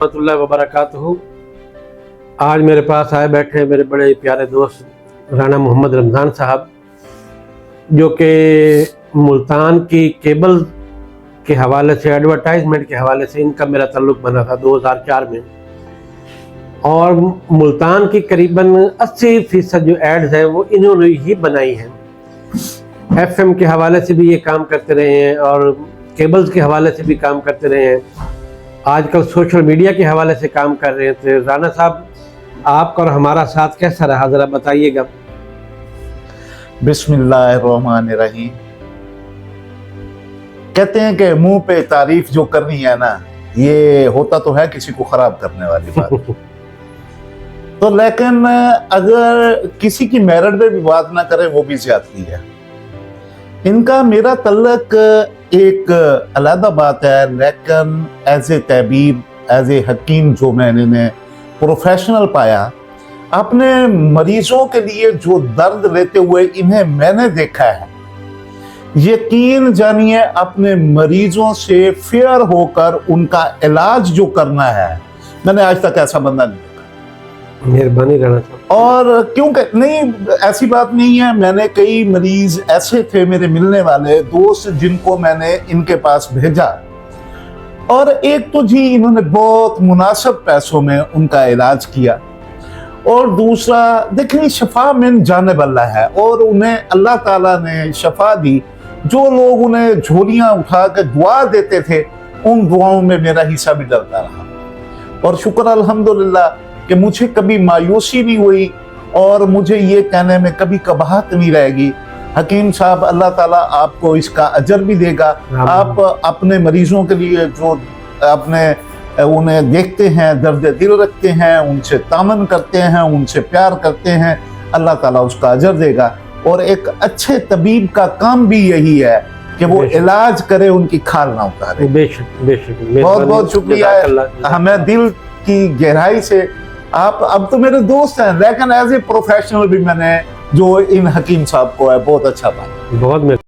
रहमतुल्लाहि व बरकातहू। आज मेरे पास आए बैठे हैं मेरे बड़े प्यारे दोस्त राना मोहम्मद रमज़ान साहब, जो कि मुल्तान की केबल के हवाले से, एडवर्टाइजमेंट के हवाले से इनका मेरा ताल्लुक़ बना था 2004 में। और मुल्तान की करीबन 80% जो एड्स हैं वो इन्होंने ही बनाई हैं। FM के हवाले से भी ये काम करते रहे हैं और केबल्स के हवाले से भी काम करते रहे हैं। आजकल सोशल मीडिया के हवाले से काम कर रहे थे। राना साहब, आपका और हमारा साथ कैसा रहा, ज़रा बताइएगा। बिस्मिल्लाहिर्रहमानिर्रहीम। कहते हैं कि मुंह पे तारीफ जो करनी है ना, ये होता तो है किसी को खराब करने वाली बात तो लेकिन अगर किसी की मेरिट पे भी बात ना करें वो भी ज्यादती है। इनका मेरा तल्लक एक अलग बात है, लेकिन एज ए तबीब, एज ए हकीम जो मैंने प्रोफेशनल पाया, अपने मरीजों के लिए जो दर्द लेते हुए इन्हें मैंने देखा है, यकीन जानिए अपने मरीजों से फेयर होकर उनका इलाज जो करना है, मैंने आज तक ऐसा बंदा नहीं देखा। मेहरबानी राना साहब। और क्योंकि नहीं, ऐसी बात नहीं है, मैंने कई मरीज ऐसे थे मेरे मिलने वाले दोस्त जिनको मैंने इनके पास भेजा, और एक तो जी इन्होंने बहुत मुनासिब पैसों में उनका इलाज किया, और दूसरा देखिए शफा में जाने वाला है, और उन्हें अल्लाह ताला ने शफा दी। जो लोग उन्हें झोलियां उठा कर दुआ देते थे, उन दुआओं में मेरा हिस्सा भी डलता रहा। और शुक्र अल्हम्दुलिल्लाह कि मुझे कभी मायूसी नहीं हुई, और मुझे ये कहने में कभी कबाहत नहीं रहेगी। हकीम साहब, अल्लाह ताला आपको इसका अजर भी देगा। आप अपने मरीजों के लिए जो अपने उन्हें देखते हैं, दर्द दिल रखते हैं, उनसे तामन करते हैं, उनसे प्यार करते हैं, अल्लाह ताला उसका अजर देगा। और एक अच्छे तबीब का काम भी यही है कि वो इलाज करे, उनकी खाल ना उतारे। बेशक बेशक, बहुत बहुत शुक्रिया हमें दिल की गहराई से। आप अब तो मेरे दोस्त हैं, लेकिन एज ए प्रोफेशनल भी मैंने जो इन हकीम साहब को है बहुत अच्छा पाया। बहुत